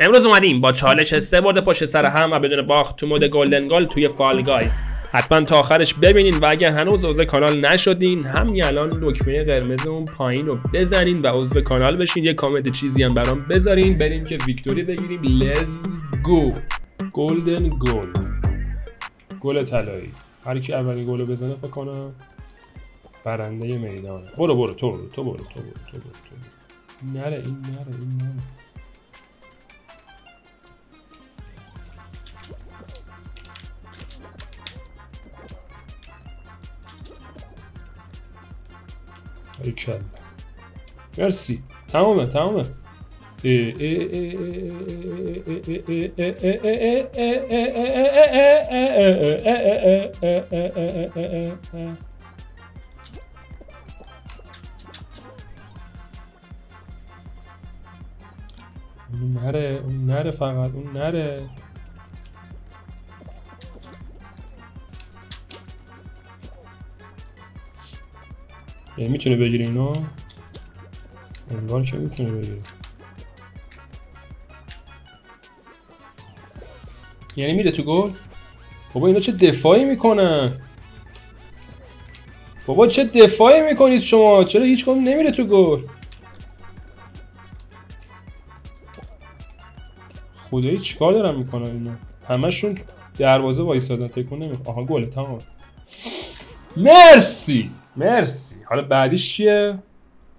امروز اومدیم با چالش 3 برد پشت سر هم و بدون باخت تو مود گلدن گال توی فال گایز. حتما تا آخرش ببینین و اگر هنوز عضو کانال نشدین همین الان دکمه قرمز اون پایین رو بزنین و عضو کانال بشین. یه کامنت چیزی هم برام بذارین بریم که ویکتوری بگیریم. لیتس گو. گلدن گل، گل طلایی. هر کی اولین گل رو بزنه فکر کنم برنده میدانه. برو تو برو. نره این نره. کل مرسی. تمامه اون نره فقط اون نره. یعنی میتونه بگیره اینو؟ انگار چه میتونه بگیره؟ یعنی میره تو گل؟ بابا اینا چه دفاعی میکنن؟ بابا چه دفاعی میکنید شما؟ چرا هیچ کدوم نمیره تو گل؟ خدایی چیکار دارن میکنن اینا؟ همشون دروازه وایسادن تکون نمیخوره. آها گله تمام. مرسی. حالا بعدیش چیه؟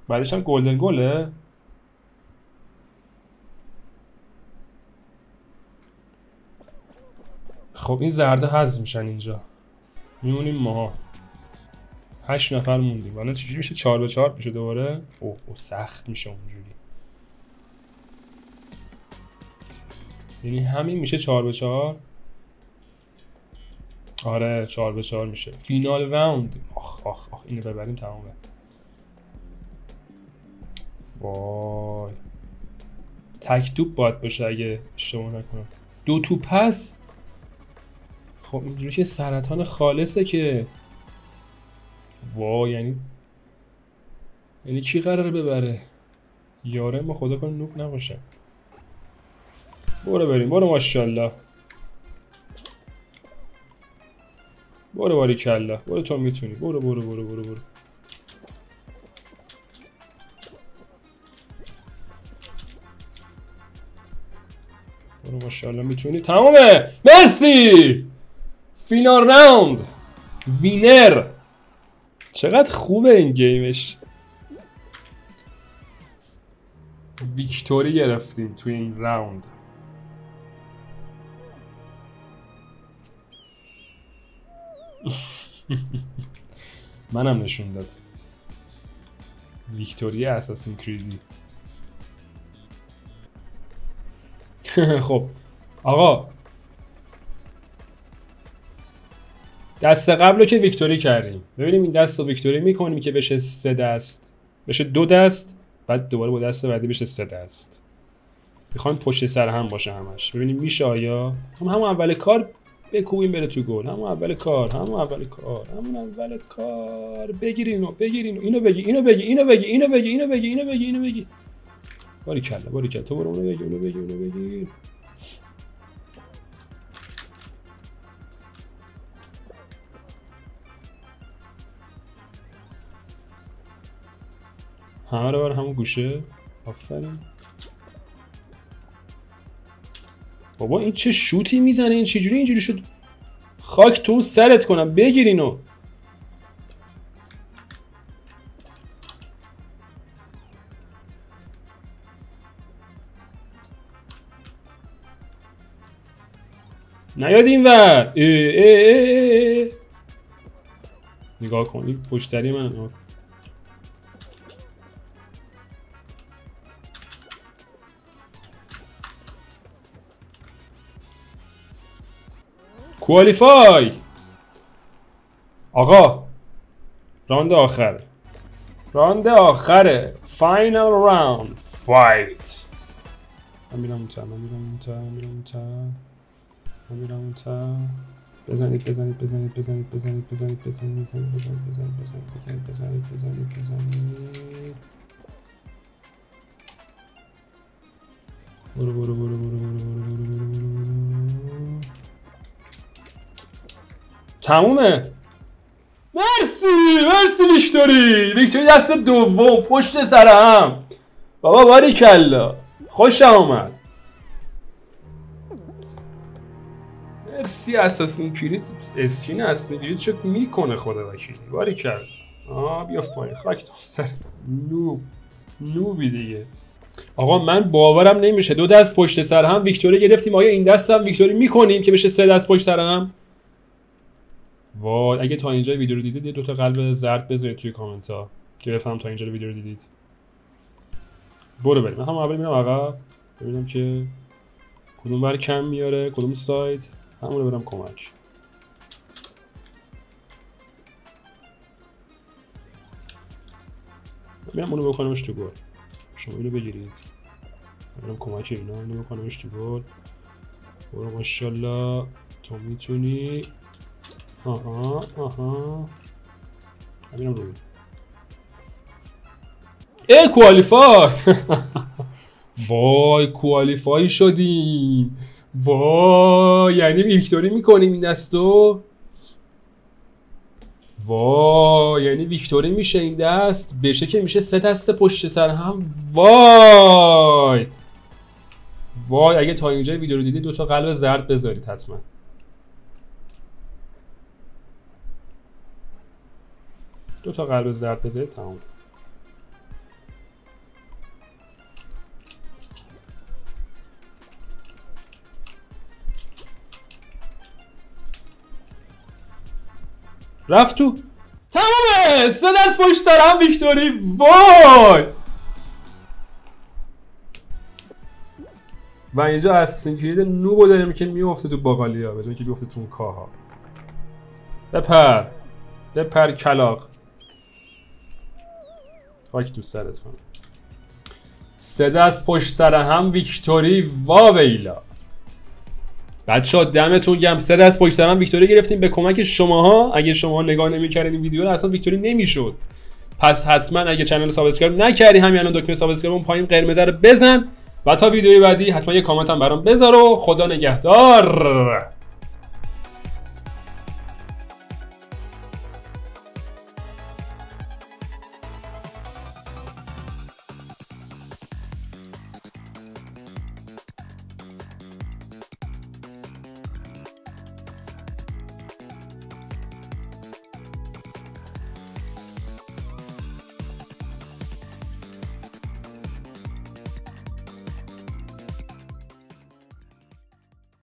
بعدیش هم گلدن گله؟ خب این زرده حذف میشن اینجا. میمونیم ما 8 نفر موندیم. الان چجوری میشه؟ 4-4 میشه دوباره؟ اوه سخت میشه اونجوری. یعنی همین میشه 4-4. آره 4-4 میشه. فینال راوند. آخ اینو ببریم تمامه. وای تک توپ باید باشه اگه اشتباه نکنم. 2 توپ پس. خب اینجوری که سرطان خالصه که. وای یعنی کی قراره ببره؟ یاره ما خدا کنه نوک نباشه. برو بریم. برو ماشاءالله. برو باریکلا. برو تو میتونی. برو. برو ماشاءالله میتونی. تمامه. مرسی. فینال راوند. وینر. چقدر خوبه این گیمش. ویکتوری گرفتیم توی این راوند. منم نشون داد. ویکتوری اساسین کریدی. خب آقا دست قبل رو که ویکتوری کردیم. ببینیم این دست رو ویکتوری میکنیم که بشه 3 دست، بشه 2 دست، بعد دوباره با دست بعدی بشه 3 دست. میخوایم پشت سر هم باشه همش. ببینیم میشه آیا. همون اول کار بکوبیم بره تو گل. همون اول کار. بگیر اینو بگی. باریکلا تو برو اونو بگی. همه رو بر همون گوشه. آفرین. بابا این چه شوتی میزنه؟ این چجوری اینجوری شد؟ خاک تو سرت کنم. بگیر اینو. نیاد این ور. نگاه کن این پشتری من. کوالیفای. آقا راند آخره. فاینال راوند. فایت. من میرم اونجا. بزنید. برو. تمومه. مرسی ویکتوری دست دوم پشت سر هم. بابا باریکلا خوشم اومد. مرسی. اساسین کرید اسکین اساسین کرید چه میکنه خدا وکیلی. باریکلا. بیا پایین خاک تو سرت. نوبی دیگه. آقا من باورم نمیشه 2 دست پشت سر هم ویکتوری گرفتیم. آیا این دست هم ویکتوری میکنیم که بشه 3 دست پشت سر هم؟ وای اگه تا اینجا ویدیو رو دیدید 2 تا قلب زرد بذارید توی کامنت ها که بفهم تا اینجا ویدیو رو دیدید. برو بریم. من هم اول میرم عقب ببینم که کدوم بر کم میاره کدوم سایت همون رو برم کمک. میرم اونو بکنمش تو گل. شما اینو بگیرید. برم کمک اینا اینو بکنمش تو گل. برو ماشاءالله تو میتونی. آها همینم رو کوالیفای. وای کوالیفای شدیم. وای یعنی ویکتوری میکنیم این دستو. وای یعنی ویکتوری میشه این دست بشه که میشه 3 دست پشت سر هم. وای اگه تا اینجا ویدیو رو دیدید 2 تا قلب زرد بذارید حتما. دو تا قلب زرد بذارید تمام. رفت تو. تمامه 3 دست پشت سر هم ویکتوری. وای و اینجا اساسین کرید نوبو داریم که میفته تو باقالیا به جای که بیفته تو اون کاها. بپر کلاغ. خاک تو سرت کنم. 3 دست پشت سر هم ویکتوری. واویلا بچه‌ها دمتون گرم. 3 دست پشت سر هم ویکتوری گرفتیم به کمک شماها. اگه شما نگاه نمی‌کردین این ویدیو رو اصلا ویکتوری نمیشد. پس حتما اگه کانال رو سابسکرایب نکردی همین الان دکمه سابسکرایب اون پایین قرمز رو بزن و تا ویدیوی بعدی حتما یه کامنت هم برام بذار و خدا نگهدار.